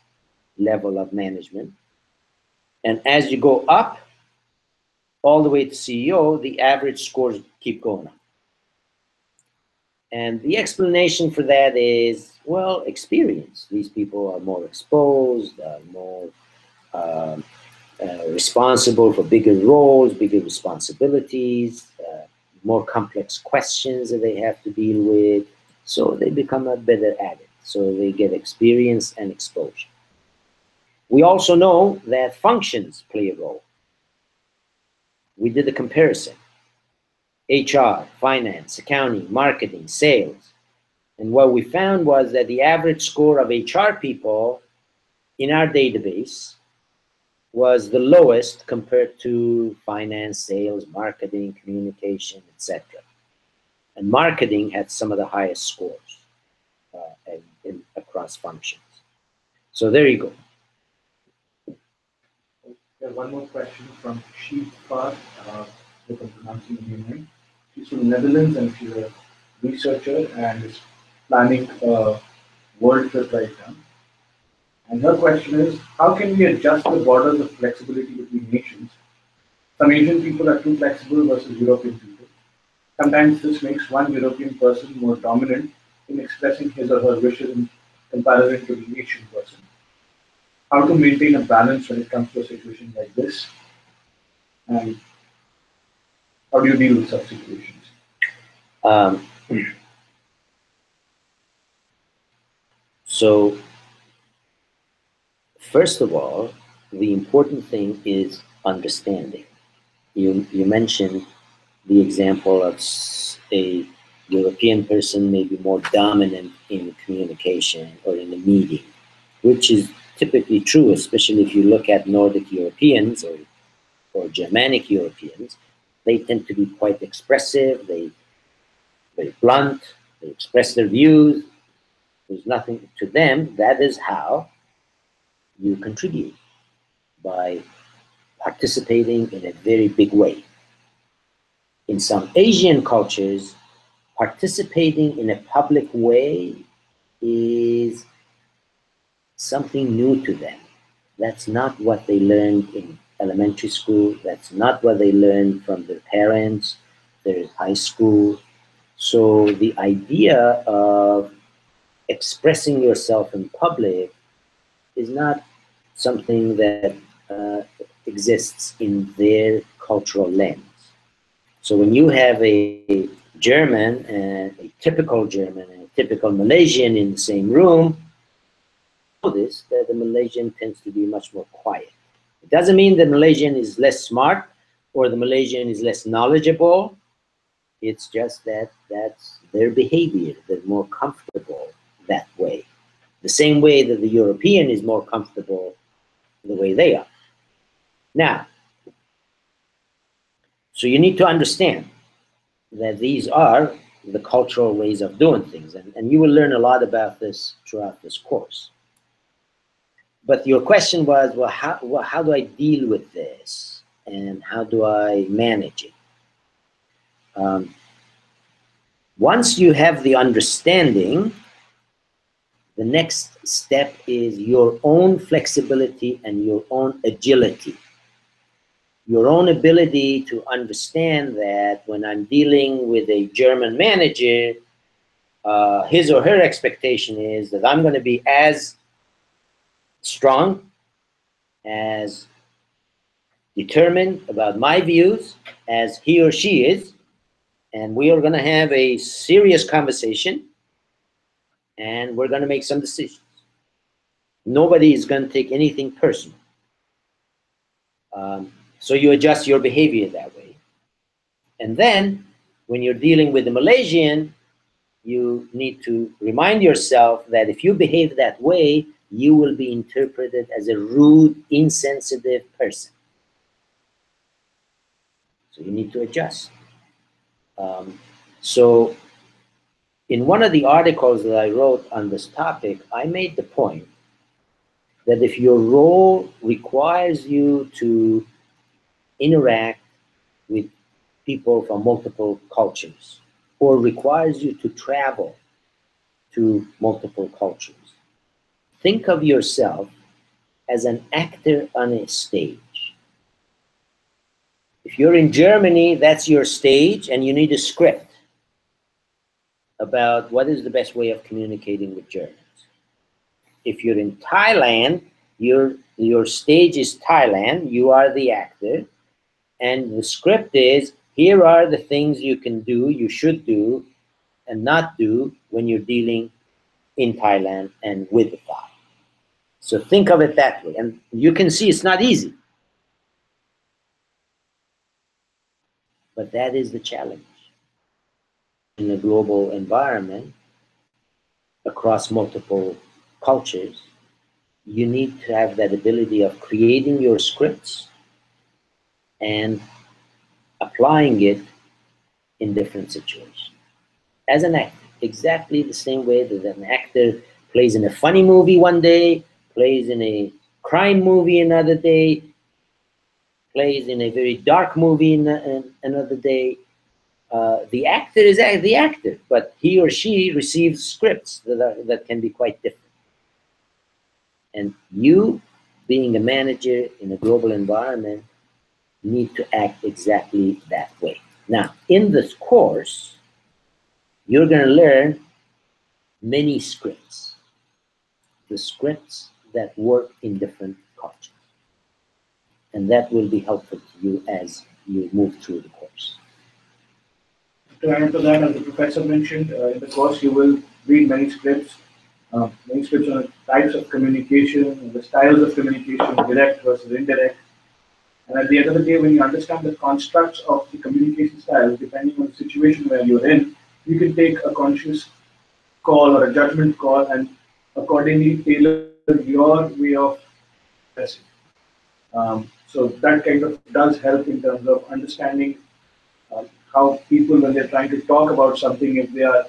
level of management. And as you go up, all the way to CEO, the average scores keep going up. And the explanation for that is, well, experience. These people are more exposed, more responsible for bigger roles, bigger responsibilities, more complex questions that they have to deal with. So they become a better at it. So they get experience and exposure. We also know that functions play a role. We did a comparison. HR, finance, accounting, marketing, sales. And what we found was that the average score of HR people in our database was the lowest compared to finance, sales, marketing, communication, etc. And marketing had some of the highest scores across functions. So there you go. One more question from Sheepfar, if I'm pronouncing her name right. She's from the Netherlands and she's a researcher and is planning a world trip right now. And her question is, how can we adjust the borders of flexibility between nations? Some Asian people are too flexible versus European people. Sometimes this makes one European person more dominant in expressing his or her wishes in comparison to the Asian person. How to maintain a balance when it comes to a situation like this? And how do you deal with such situations? So, first of all, the important thing is understanding. You mentioned the example of a European person may be more dominant in communication or in a meeting, which is typically true, especially if you look at Nordic Europeans or Germanic Europeans. They tend to be quite expressive, they're very blunt, they express their views. There's nothing to them. That is how you contribute, by participating in a very big way. In some Asian cultures, participating in a public way is something new to them. That's not what they learned in elementary school. That's not what they learned from their parents, their high school. So the idea of expressing yourself in public is not something that exists in their cultural lens. So when you have a German, and a typical German and a typical Malaysian in the same room, notice that the Malaysian tends to be much more quiet. It doesn't mean the Malaysian is less smart or the Malaysian is less knowledgeable. It's just that that's their behavior. They're more comfortable that way. The same way that the European is more comfortable the way they are. Now, so you need to understand that these are the cultural ways of doing things, and you will learn a lot about this throughout this course. But your question was, well, how do I deal with this, and how do I manage it? Once you have the understanding, the next step is your own flexibility and your own agility. Your own ability to understand that when I'm dealing with a German manager, his or her expectation is that I'm going to be as strong, as determined about my views as he or she is, and we are going to have a serious conversation, and we're going to make some decisions. Nobody is going to take anything personal. So you adjust your behavior that way. And then when you're dealing with the Malaysian, you need to remind yourself that if you behave that way, you will be interpreted as a rude, insensitive person. So you need to adjust. So in one of the articles that I wrote on this topic, I made the point that if your role requires you to interact with people from multiple cultures, or requires you to travel to multiple cultures, think of yourself as an actor on a stage. If you're in Germany, that's your stage, and you need a script about what is the best way of communicating with Germans. If you're in Thailand, Your stage is Thailand, you are the actor, and the script is, here are the things you can do, you should do, and not do when you're dealing in Thailand and with the Thai. So think of it that way. And you can see it's not easy. But that is the challenge. In a global environment, across multiple cultures, you need to have that ability of creating your scripts and applying it in different situations. As an actor, exactly the same way that an actor plays in a funny movie one day, plays in a crime movie another day, plays in a very dark movie another day. The actor is the actor, but he or she receives scripts that can be quite different. And you, being a manager in a global environment, need to act exactly that way. Now, in this course, you're going to learn many scripts, the scripts that work in different cultures. And that will be helpful to you as you move through the course. To add to that, as the professor mentioned, in the course you will read many scripts on the types of communication, the styles of communication, direct versus indirect. And at the end of the day, when you understand the constructs of the communication styles, depending on the situation where you're in, you can take a conscious call or a judgment call and accordingly tailor your way of expressing. So that kind of does help in terms of understanding how people, when they're trying to talk about something, if they are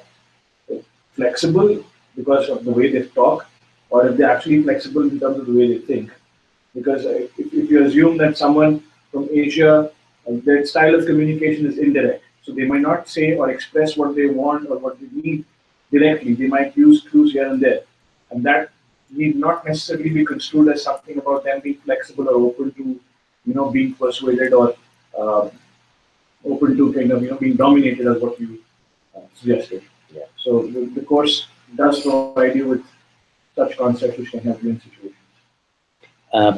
flexible because of the way they talk, or if they're actually flexible in terms of the way they think. Because if you assume that someone from Asia, their style of communication is indirect, so they might not say or express what they want or what they need directly. They might use clues here and there, and that need not necessarily be construed as something about them being flexible or open to, being persuaded or open to kind of, being dominated, as what you suggested. Yeah. So the course does provide you with such concepts which can help you in situations.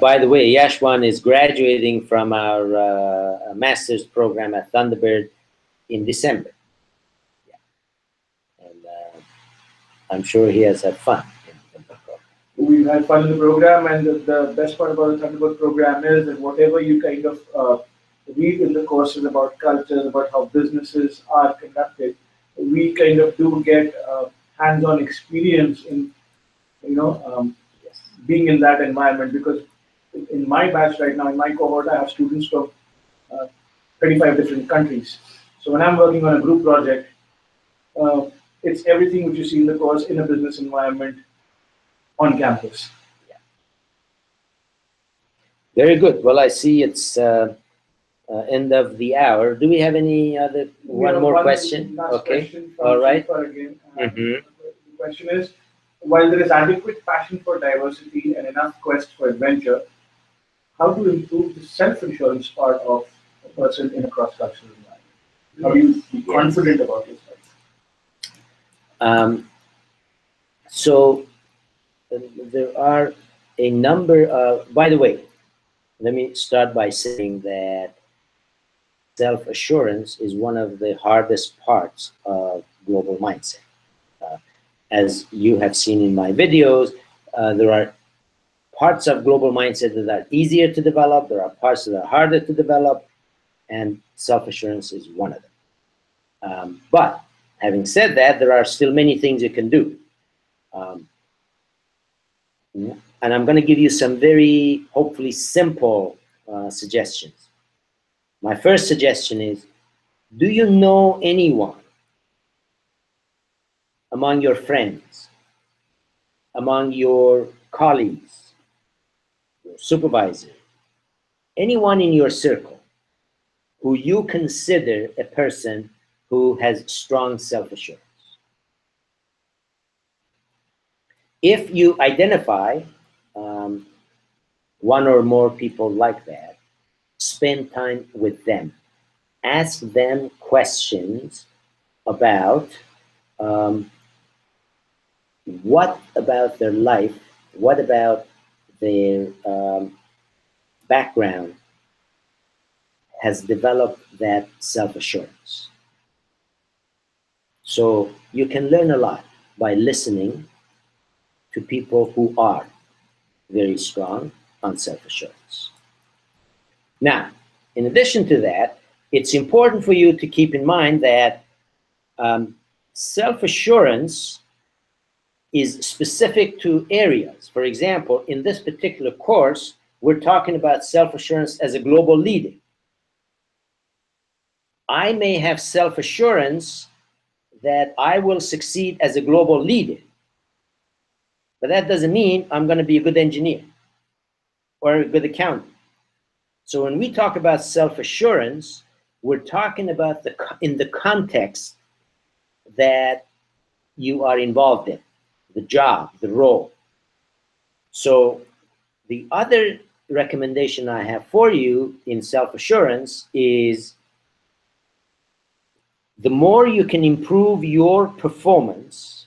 By the way, Yashwan is graduating from our master's program at Thunderbird in December. Yeah. And I'm sure he has had fun. We've had fun in the program, and the best part about the Thunderbird program is that whatever you kind of read in the courses about cultures, about how businesses are conducted, we kind of do get hands-on experience in, being in that environment. Because in my batch right now, in my cohort, I have students from 35 different countries. So when I'm working on a group project, it's everything which you see in the course in a business environment on campus. Yeah. Very good. Well, I see it's end of the hour. Do we have any other one more question? Okay. Question all right. Again. The question is, while there is adequate passion for diversity and enough quest for adventure, how to improve the self-assurance part of a person in a cross-cultural environment? How do you be confident about yourself? So there are a number of, by the way, let me start by saying that self-assurance is one of the hardest parts of global mindset. As you have seen in my videos, there are parts of global mindset that are easier to develop, there are parts that are harder to develop, and self-assurance is one of them. But having said that, there are still many things you can do. And I'm going to give you some very, hopefully, simple suggestions. My first suggestion is, do you know anyone among your friends, among your colleagues, your supervisor, anyone in your circle who you consider a person who has strong self-assurance? If you identify one or more people like that, spend time with them. Ask them questions about what about their life, what about their background has developed that self-assurance. So you can learn a lot by listening to people who are very strong on self-assurance. Now, in addition to that, it's important for you to keep in mind that self-assurance is specific to areas. For example, in this particular course, we're talking about self-assurance as a global leader. I may have self-assurance that I will succeed as a global leader, but that doesn't mean I'm going to be a good engineer or a good accountant. So when we talk about self-assurance, we're talking about in the context that you are involved in, the job, the role. So the other recommendation I have for you in self-assurance is the more you can improve your performance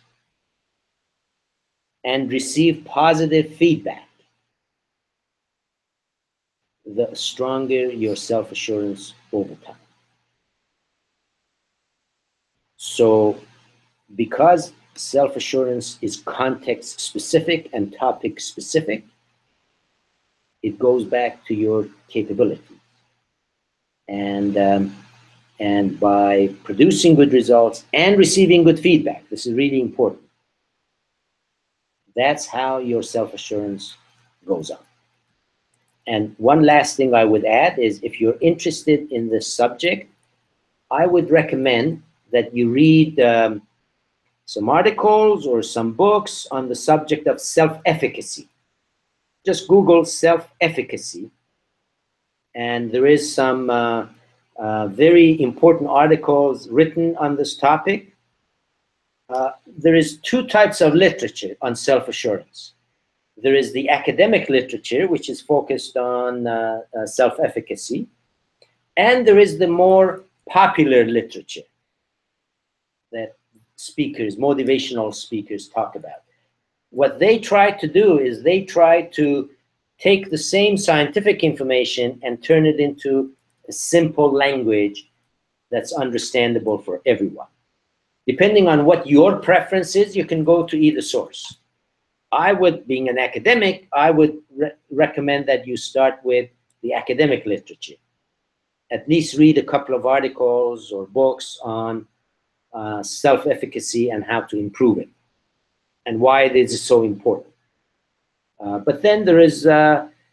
and receive positive feedback, the stronger your self-assurance over time. So because self-assurance is context specific and topic specific, it goes back to your capability. And by producing good results and receiving good feedback, this is really important. That's how your self-assurance goes on. And one last thing I would add is if you're interested in this subject, I would recommend that you read some articles or some books on the subject of self-efficacy. Just Google self-efficacy, and there is some very important articles written on this topic. There is two types of literature on self-assurance. There is the academic literature, which is focused on self-efficacy, and there is the more popular literature that speakers, motivational speakers, talk about. What they try to do is they try to take the same scientific information and turn it into a simple language that's understandable for everyone. Depending on what your preference is, you can go to either source. I would, being an academic, I would recommend that you start with the academic literature. At least read a couple of articles or books on self-efficacy and how to improve it and why this is so important. But then there is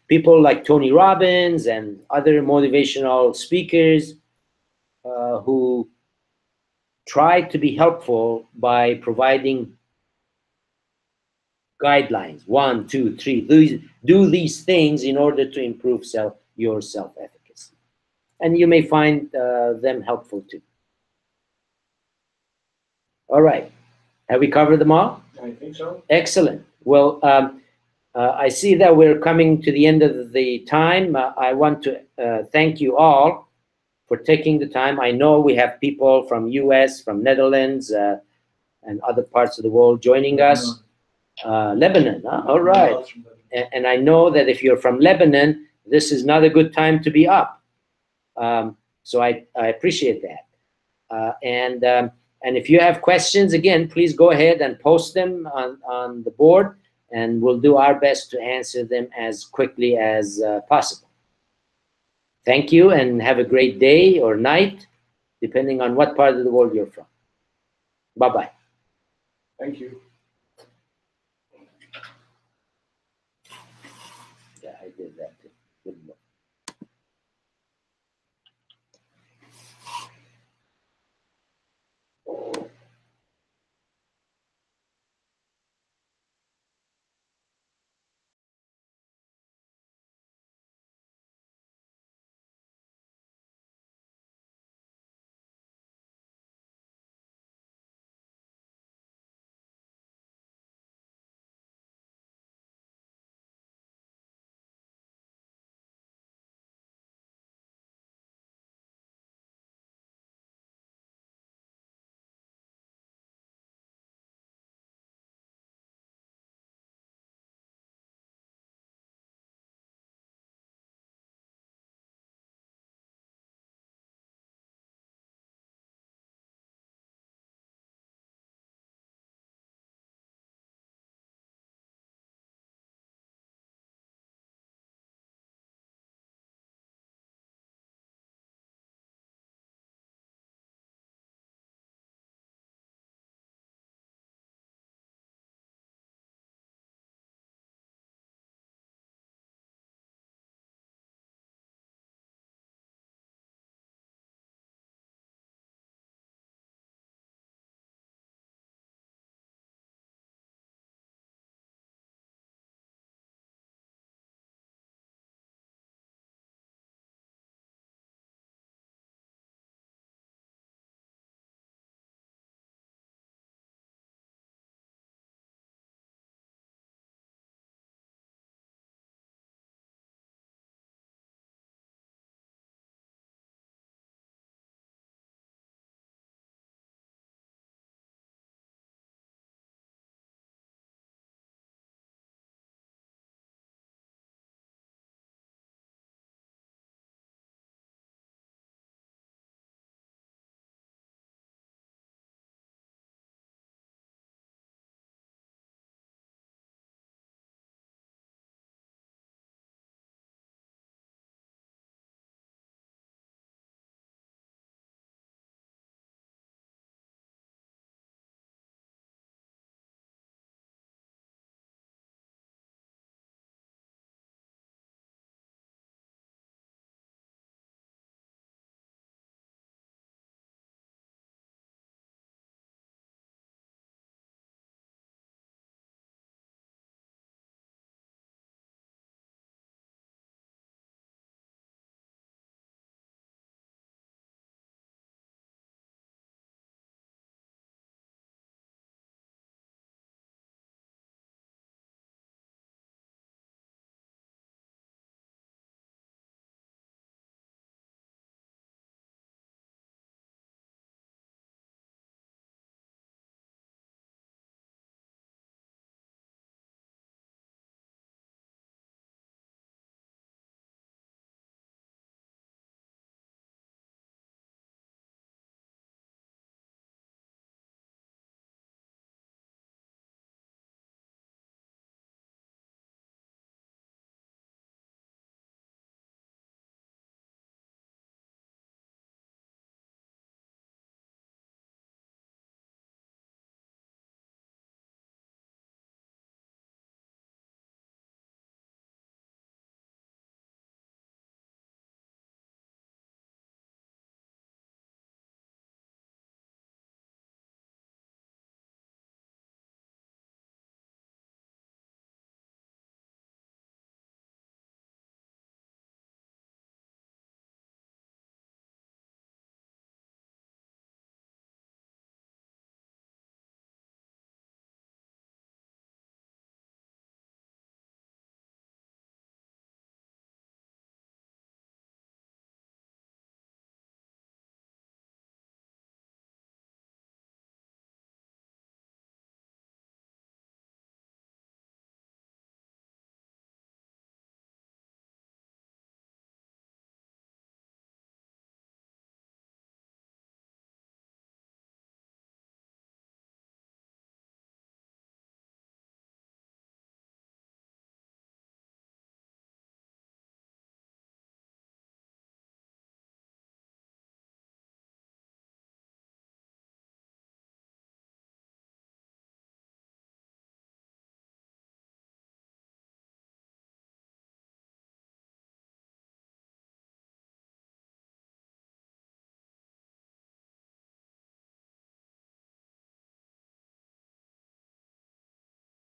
people like Tony Robbins and other motivational speakers who try to be helpful by providing guidelines. 1, 2, 3. Do these things in order to improve your self-efficacy. And you may find them helpful too. All right. Have we covered them all? I think so. Excellent. Well, I see that we're coming to the end of the time. I want to thank you all for taking the time. I know we have people from US, from Netherlands, and other parts of the world joining us. Lebanon, huh? All right. And I know that if you're from Lebanon, this is not a good time to be up. So I appreciate that. And if you have questions, again, please go ahead and post them on the board, and we'll do our best to answer them as quickly as possible. Thank you, and have a great day or night, depending on what part of the world you're from. Bye-bye. Thank you. Yeah, I did that.